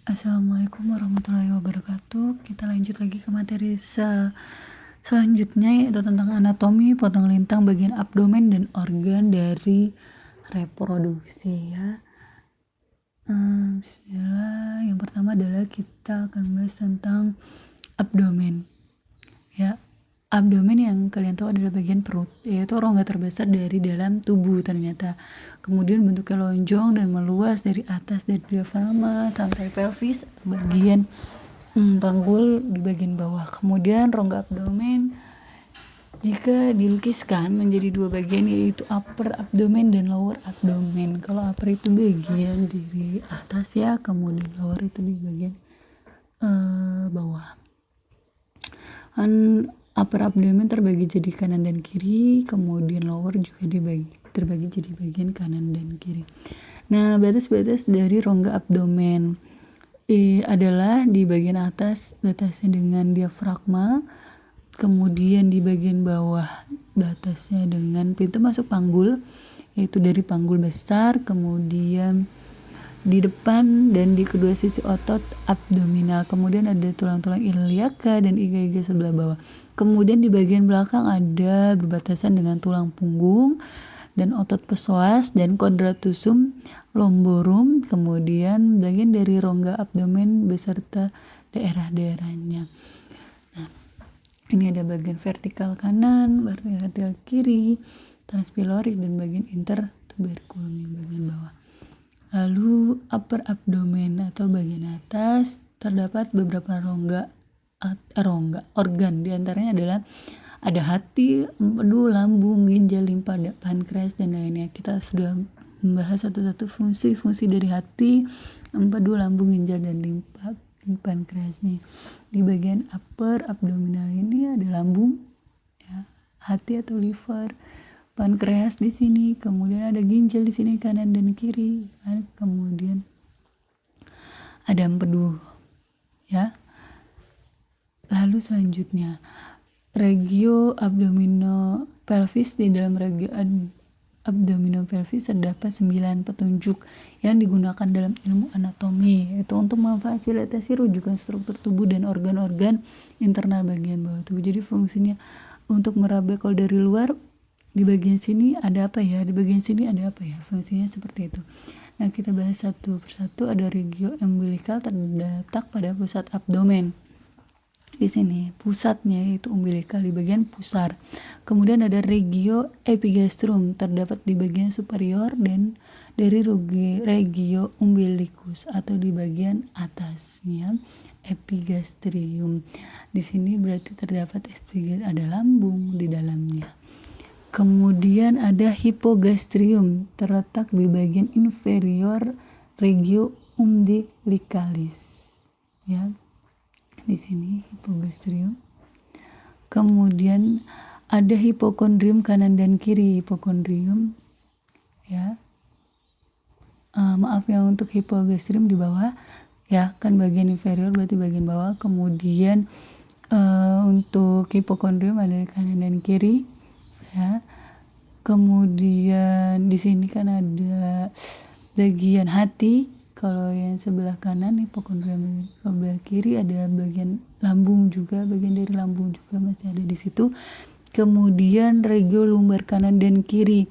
Assalamualaikum warahmatullahi wabarakatuh. Kita lanjut lagi ke materi selanjutnya, yaitu tentang anatomi potong lintang bagian abdomen dan organ dari reproduksi ya. Bismillah. Yang pertama adalah kita akan membahas tentang abdomen ya. Abdomen yang kalian tahu adalah bagian perut, yaitu rongga terbesar dari dalam tubuh ternyata. Kemudian bentuknya lonjong dan meluas dari atas dari diafragma sampai pelvis, bagian panggul di bagian bawah. Kemudian rongga abdomen jika dilukiskan menjadi dua bagian, yaitu upper abdomen dan lower abdomen. Kalau upper itu bagian dari atas ya, kemudian lower itu di bagian bawah. Upper abdomen terbagi jadi kanan dan kiri, kemudian lower juga terbagi jadi bagian kanan dan kiri. Nah, batas-batas dari rongga abdomen adalah di bagian atas batasnya dengan diafragma, kemudian di bagian bawah batasnya dengan pintu masuk panggul, yaitu dari panggul besar, kemudian di depan dan di kedua sisi otot abdominal. Kemudian ada tulang-tulang iliaka dan iga-iga sebelah bawah. Kemudian di bagian belakang ada berbatasan dengan tulang punggung dan otot psoas dan quadratusum lumborum. Kemudian bagian dari rongga abdomen beserta daerah-daerahnya. Nah, ini ada bagian vertikal kanan, vertikal kiri, transpilorik, dan bagian intertuberculum yang bagian bawah. Lalu upper abdomen atau bagian atas terdapat beberapa organ. Di antaranya adalah ada hati, empedu, lambung, ginjal, limpa, pankreas, dan lainnya. Kita sudah membahas satu-satu fungsi dari hati, empedu, lambung, ginjal, dan limpa, pankreas nih. Di bagian upper abdominal ini ada lambung, ya, hati atau liver, pankreas di sini, kemudian ada ginjal di sini kanan dan kiri, kan? Kemudian ada empedu, ya. Lalu selanjutnya regio abdominopelvis. Di dalam regio abdominopelvis terdapat 9 petunjuk yang digunakan dalam ilmu anatomi, yaitu untuk memfasilitasi rujukan struktur tubuh dan organ-organ internal bagian bawah tubuh. Jadi fungsinya untuk meraba. Kalau dari luar, di bagian sini ada apa ya, di bagian sini ada apa ya, fungsinya seperti itu. Nah, kita bahas satu persatu. Ada regio umbilikal terletak pada pusat abdomen. Di sini pusatnya itu umbilikal di bagian pusar. Kemudian ada regio epigastrum terdapat di bagian superior dan dari regio umbilicus atau di bagian atasnya epigastrium. Di sini berarti terdapat ada lambung di dalamnya. Kemudian ada hipogastrium terletak di bagian inferior regio umbilicalis. Ya. Di sini hipogastrium. Kemudian ada hipokondrium kanan dan kiri. Hipokondrium, ya. Maaf ya, untuk hipogastrium di bawah, ya, kan bagian inferior berarti bagian bawah. Kemudian untuk hipokondrium ada kanan dan kiri, ya. Kemudian di sini kan ada bagian hati. Kalau yang sebelah kanan hipokondrium, sebelah kiri ada bagian lambung juga, bagian dari lambung juga masih ada di situ. Kemudian regio lumbar kanan dan kiri,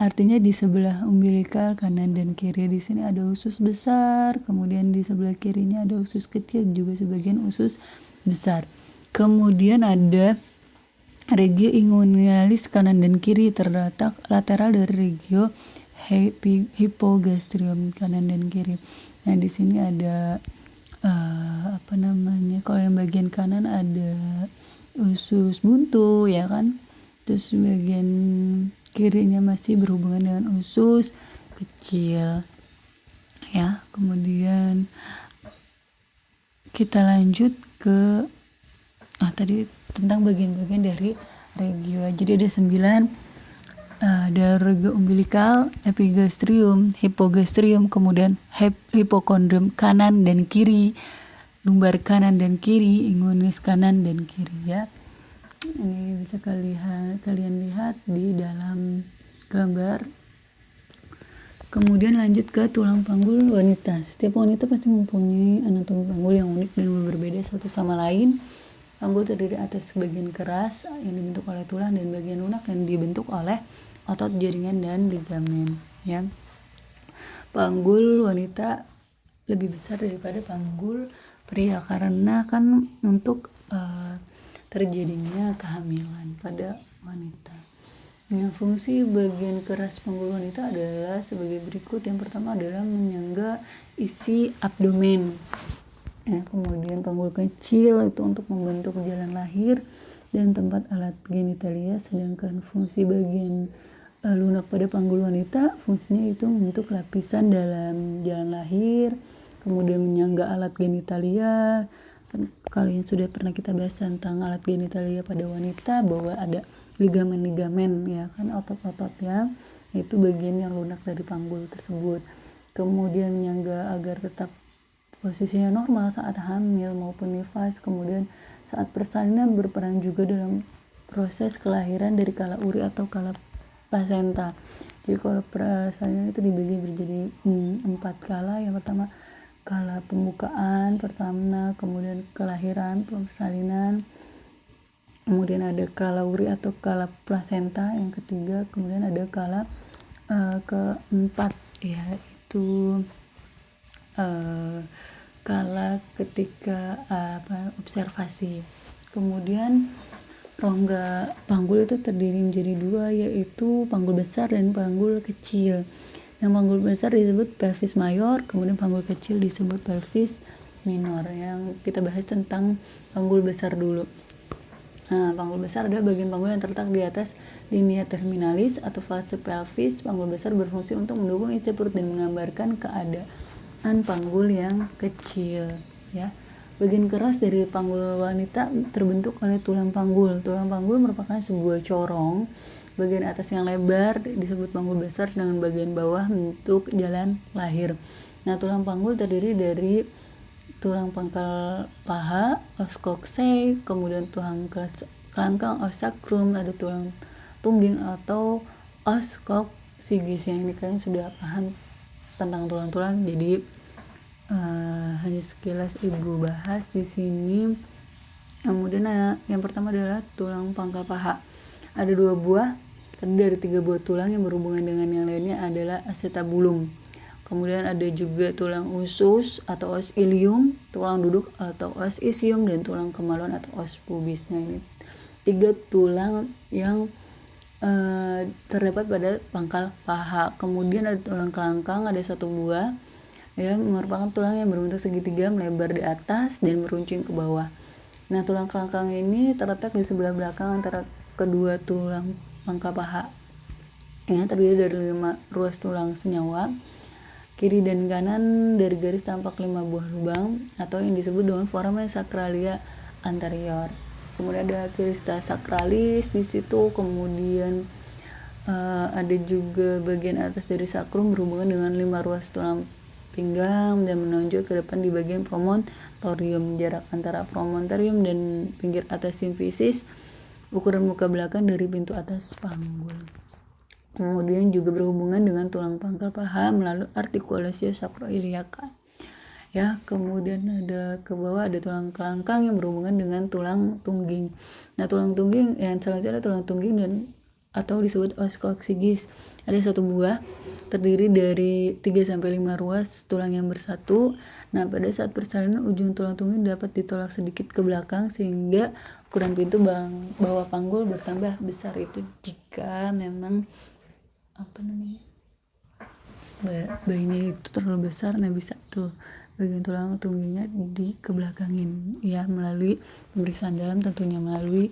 artinya di sebelah umbilikal kanan dan kiri. Di sini ada usus besar, kemudian di sebelah kirinya ada usus kecil juga sebagian usus besar. Kemudian ada regio inguinalis kanan dan kiri terletak lateral dari regio hipogastrium kanan dan kiri. Nah, di sini ada kalau yang bagian kanan ada usus buntu, ya kan. Terus bagian kirinya masih berhubungan dengan usus kecil, ya. Kemudian kita lanjut ke tadi tentang bagian-bagian dari regio. Jadi ada 9. Ada regio umbilikal, epigastrium, hipogastrium, kemudian hipokondrium kanan dan kiri, lumbar kanan dan kiri, inguinalis kanan dan kiri, ya. Ini bisa kalian lihat di dalam gambar Kemudian lanjut ke tulang panggul wanita. Setiap wanita pasti mempunyai anatomi panggul yang unik dan berbeda satu sama lain. Panggul terdiri atas bagian keras yang dibentuk oleh tulang dan bagian lunak yang dibentuk oleh otot, jaringan, dan ligamen. Ya, panggul wanita lebih besar daripada panggul pria karena kan untuk terjadinya kehamilan pada wanita. Nah, fungsi bagian keras panggul wanita adalah sebagai berikut. Yang pertama adalah menyangga isi abdomen. Nah, kemudian panggul kecil itu untuk membentuk jalan lahir dan tempat alat genitalia, sedangkan fungsi bagian lunak pada panggul wanita fungsinya itu membentuk lapisan dalam jalan lahir, kemudian menyangga alat genitalia. Kalau yang sudah pernah kita bahas tentang alat genitalia pada wanita bahwa ada ligamen-ligamen ya kan, otot-otot ya, itu bagian yang lunak dari panggul tersebut. Kemudian menyangga agar tetap posisinya normal saat hamil maupun nifas. Kemudian saat persalinan berperan juga dalam proses kelahiran dari kala uri atau kala plasenta. Jadi kalau persalinan itu dibagi menjadi 4 kala. Yang pertama kala pembukaan pertama, kemudian kelahiran, persalinan, kemudian ada kala uri atau kala plasenta yang ketiga, kemudian ada kala keempat yaitu kala ketika observasi. Kemudian rongga panggul itu terdiri menjadi 2, yaitu panggul besar dan panggul kecil. Yang panggul besar disebut pelvis mayor, kemudian panggul kecil disebut pelvis minor. Yang kita bahas tentang panggul besar dulu. Nah, panggul besar adalah bagian panggul yang terletak di atas linea terminalis atau fase pelvis. Panggul besar berfungsi untuk mendukung isi perut dan menggambarkan keadaan panggul yang kecil ya. Bagian keras dari panggul wanita terbentuk oleh tulang panggul. Tulang panggul merupakan sebuah corong. Bagian atas yang lebar disebut panggul besar, sedangkan bagian bawah bentuk jalan lahir. Nah, tulang panggul terdiri dari tulang pangkal paha, os coxae, kemudian tulang kelangkang, os sacrum, ada tulang tungging atau os coccygeus. Yang ini kalian sudah paham tentang tulang-tulang, jadi hanya sekilas ibu bahas di sini. Kemudian yang pertama adalah tulang pangkal paha. Ada 2 buah, terdiri dari 3 buah tulang yang berhubungan dengan yang lainnya adalah acetabulum. Kemudian ada juga tulang usus atau os ilium, tulang duduk atau os ischium, dan tulang kemaluan atau os pubis. Nah, ini 3 tulang yang terdapat pada pangkal paha. Kemudian ada tulang kelangkang, ada 1 buah ya, merupakan tulang yang berbentuk segitiga, melebar di atas dan meruncing ke bawah. Nah, tulang kelangkang ini terletak di sebelah belakang antara kedua tulang pangkal paha ya, terdiri dari 5 ruas tulang senyawa. Kiri dan kanan dari garis tampak 5 buah lubang atau yang disebut dengan foramen sacralia anterior. Kemudian ada crista sacralis di situ. Kemudian ada juga bagian atas dari sacrum berhubungan dengan 5 ruas tulang pinggang dan menonjol ke depan di bagian promontorium. Jarak antara promontorium dan pinggir atas simfisis, ukuran muka belakang dari pintu atas panggul. Kemudian juga berhubungan dengan tulang pangkal paha melalui articulatio sacroiliaca ya. Kemudian ada ke bawah ada tulang kelangkang yang berhubungan dengan tulang tungging. Nah, tulang tungging yang selanjutnya tulang tungging dan atau disebut os coccygeus. Ada 1 buah, terdiri dari 3-5 ruas tulang yang bersatu. Nah, pada saat persalinan ujung tulang tungging dapat ditolak sedikit ke belakang sehingga ukuran pintu bawah panggul bertambah besar. Itu jika memang bayinya itu terlalu besar. Nah, bisa tuh bagian tulang tunggingnya dikebelakangin ya, melalui pemeriksaan dalam, tentunya melalui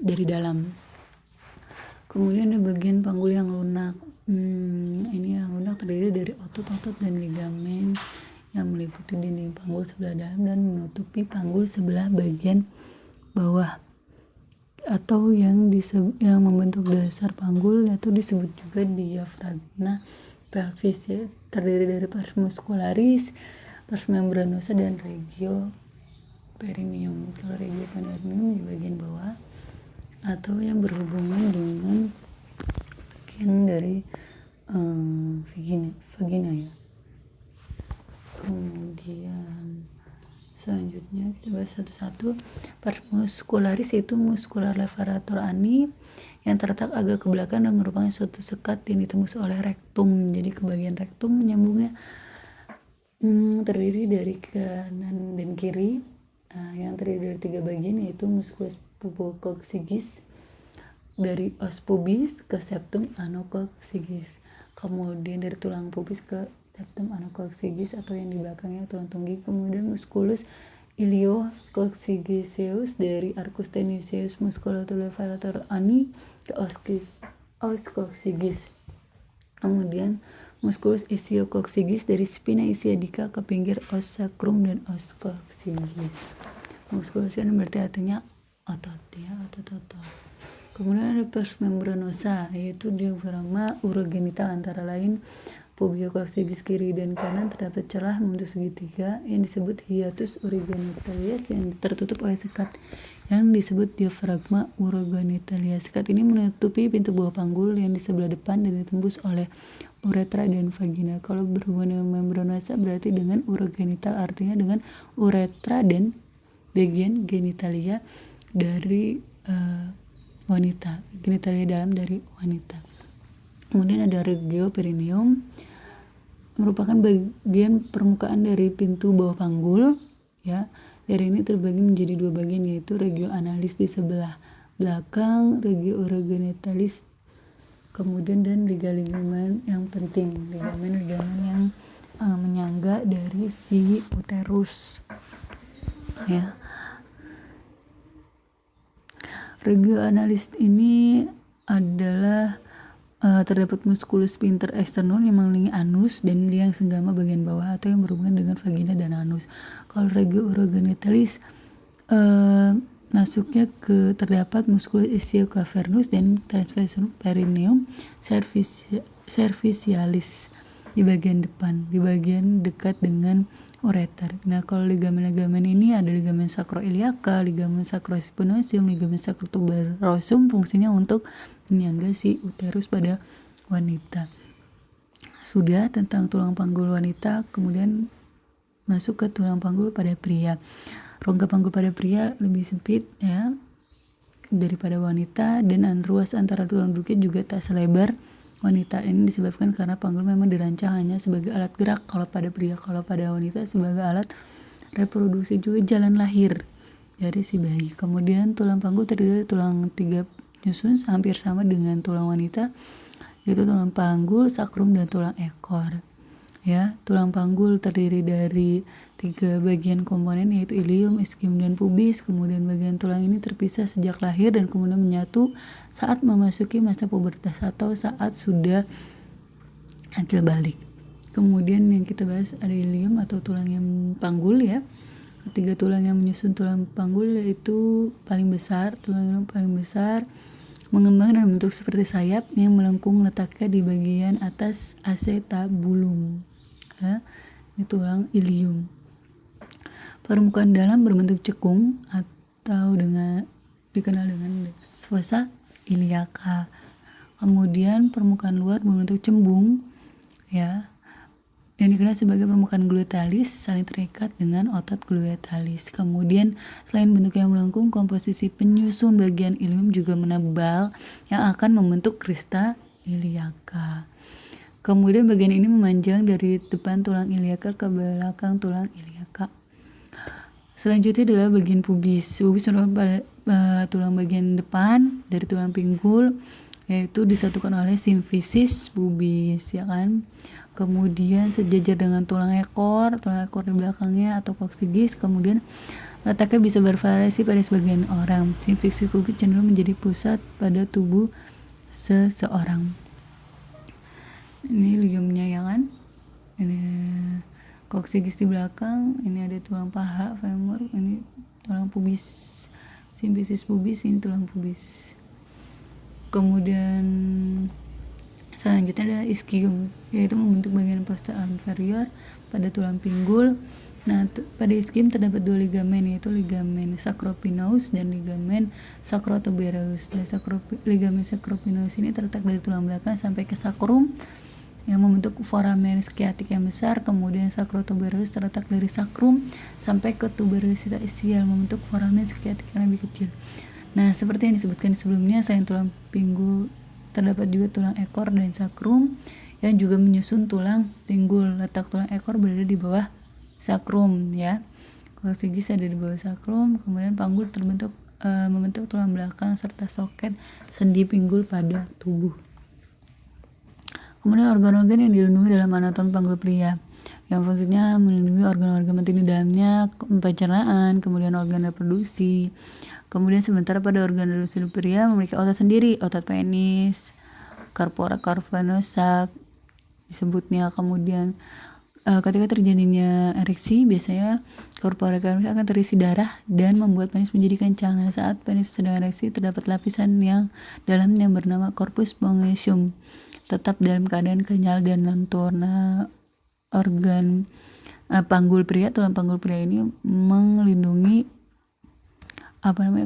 dari dalam. Kemudian ada bagian panggul yang lunak. Ini yang lunak terdiri dari otot-otot dan ligamen yang meliputi dinding panggul sebelah dalam dan menutupi panggul sebelah bagian bawah, atau yang membentuk dasar panggul, yaitu disebut juga diafragma pelvis ya. Terdiri dari pars muscularis, pars membranosa, dan regio perineum. Kalau regio perineum di bagian bawah atau yang berhubungan dengan bagian dari vagina ya. Kemudian selanjutnya kita bahas satu-satu. Pars muscularis yaitu muskular levator ani yang terletak agak ke belakang dan merupakan suatu sekat yang ditembus oleh rektum. Jadi ke bagian rektum menyambungnya terdiri dari kanan dan kiri, yang terdiri dari 3 bagian yaitu musculus pubococcygeus dari os pubis ke septum anococcygeus, kemudian dari tulang pubis ke septum anococcygeus atau yang di belakangnya tulang tungging, kemudian musculus iliococcygeus dari arcus tenuiseus musculatur levator ani ke os coccygeus, kemudian musculus ischiococcygis dari spina ischiadica ke pinggir os sacrum dan os coccygeus. Musculus kan berarti artinya otot ya, otot. Kemudian ada pars membranosa yaitu diafragma urogenital, antara lain pubiococcygis kiri dan kanan terdapat celah membentuk segitiga yang disebut hiatus urogenitalis yang tertutup oleh sekat yang disebut diafragma urogenitalis. Sekat ini menutupi pintu bawah panggul yang di sebelah depan dan ditembus oleh uretra dan vagina. Kalau berhubungan dengan membranosa berarti dengan urogenital, artinya dengan uretra dan bagian genitalia dari wanita, genitalia dalam dari wanita. Kemudian ada regio perineum, merupakan bagian permukaan dari pintu bawah panggul ya. Dari ini terbagi menjadi 2 bagian yaitu regio analis di sebelah belakang, regio urogenitalis, kemudian dan ligamen yang penting, ligamen yang menyangga dari si uterus ya. Regio analis ini adalah terdapat musculus sphincter externus yang mengelilingi anus dan liang senggama bagian bawah atau yang berhubungan dengan vagina dan anus. Kalau regio urogenitalis masuknya ke terdapat musculus ischio-cavernous dan transversus perineum cervicialis di bagian depan, di bagian dekat dengan ureter. Nah, kalau ligamen-ligamen ini ada ligamen sacroiliaca, ligamen sacrospinoceum, ligamen sacrotuberosum, fungsinya untuk menyangga si uterus pada wanita. Sudah tentang tulang panggul wanita, kemudian masuk ke tulang panggul pada pria. Rongga panggul pada pria lebih sempit ya daripada wanita, dan ruas antara tulang duduknya juga tak selebar wanita. Ini disebabkan karena panggul memang dirancang hanya sebagai alat gerak kalau pada pria, kalau pada wanita sebagai alat reproduksi juga jalan lahir dari si bayi. Kemudian tulang panggul terdiri dari tulang 3 nyusun hampir sama dengan tulang wanita, yaitu tulang panggul, sakrum, dan tulang ekor. Ya, tulang panggul terdiri dari 3 bagian komponen yaitu ilium, ischium, dan pubis. Kemudian bagian tulang ini terpisah sejak lahir dan kemudian menyatu saat memasuki masa pubertas atau saat sudah akil balik. Kemudian yang kita bahas ada ilium atau tulang yang panggul ya. 3 tulang yang menyusun tulang panggul yaitu tulang yang paling besar mengembang dan bentuk seperti sayap yang melengkung letaknya di bagian atas acetabulum ya, ini tulang ilium. Permukaan dalam berbentuk cekung atau dikenal dengan fossa iliaca. Kemudian permukaan luar berbentuk cembung ya, yang dikenal sebagai permukaan glutalis saling terikat dengan otot glutalis. Kemudian selain bentuk yang melengkung, komposisi penyusun bagian ilium juga menebal yang akan membentuk krista iliaca. Kemudian bagian ini memanjang dari depan tulang iliaca ke belakang tulang iliaca. Selanjutnya adalah bagian pubis. Pubis merupakan tulang bagian depan dari tulang pinggul, yaitu disatukan oleh simfisis pubis ya kan. Kemudian sejajar dengan tulang ekor di belakangnya atau coccygeus. Kemudian letaknya bisa bervariasi pada sebagian orang. Simfisis pubis cenderung menjadi pusat pada tubuh seseorang. Ini ligamennya ya kan. Ini coccygeus di belakang, ini ada tulang paha femur, ini tulang pubis, simfisis pubis, ini tulang pubis. Kemudian selanjutnya adalah ischium, yaitu membentuk bagian posterior inferior pada tulang pinggul. Nah, pada ischium terdapat 2 ligamen, yaitu ligamen sacropinous dan ligamen sacrotuberous. Dan ligamen sacropinous ini terletak dari tulang belakang sampai ke sacrum yang membentuk foramen skiatik yang besar, kemudian sakrotuberous terletak dari sakrum sampai ke tuberosita ischial membentuk foramen skiatik yang lebih kecil. Nah, seperti yang disebutkan sebelumnya, selain tulang pinggul terdapat juga tulang ekor dan sakrum yang juga menyusun tulang pinggul. Letak tulang ekor berada di bawah sakrum ya. Koksigis ada di bawah sakrum, kemudian panggul membentuk tulang belakang serta soket sendi pinggul pada tubuh. Kemudian organ-organ yang dilindungi dalam anatomi panggul pria yang fungsinya melindungi organ-organ penting di dalamnya, pencernaan, kemudian organ reproduksi. Kemudian sementara pada organ reproduksi pria memiliki otot sendiri, otot penis, corpora cavernosa disebutnya. Kemudian ketika terjadinya ereksi, biasanya corpora cavernosa akan terisi darah dan membuat penis menjadi kencang. Nah, saat penis sedang ereksi terdapat lapisan yang dalam yang bernama corpus spongiosum tetap dalam keadaan kenyal dan lentur. Nah, organ panggul pria, tulang panggul pria ini melindungi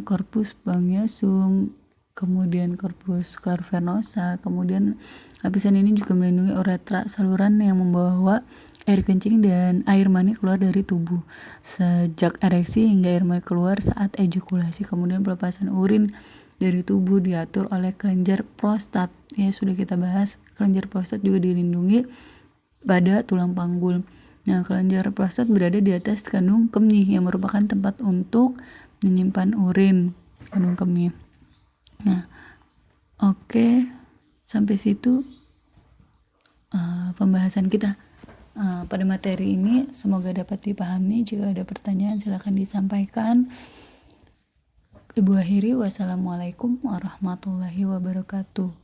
corpus spongiosum, kemudian corpus cavernosa, kemudian lapisan ini juga melindungi uretra, saluran yang membawa air kencing dan air mani keluar dari tubuh sejak ereksi hingga air mani keluar saat ejakulasi. Kemudian pelepasan urin dari tubuh diatur oleh kelenjar prostat. Ya, sudah kita bahas, kelenjar prostat juga dilindungi pada tulang panggul. Nah, kelenjar prostat berada di atas kandung kemih yang merupakan tempat untuk menyimpan urin, kandung kemih. Nah, oke, sampai situ pembahasan kita pada materi ini. Semoga dapat dipahami. Jika ada pertanyaan silakan disampaikan. Ibu akhiri, wassalamualaikum warahmatullahi wabarakatuh.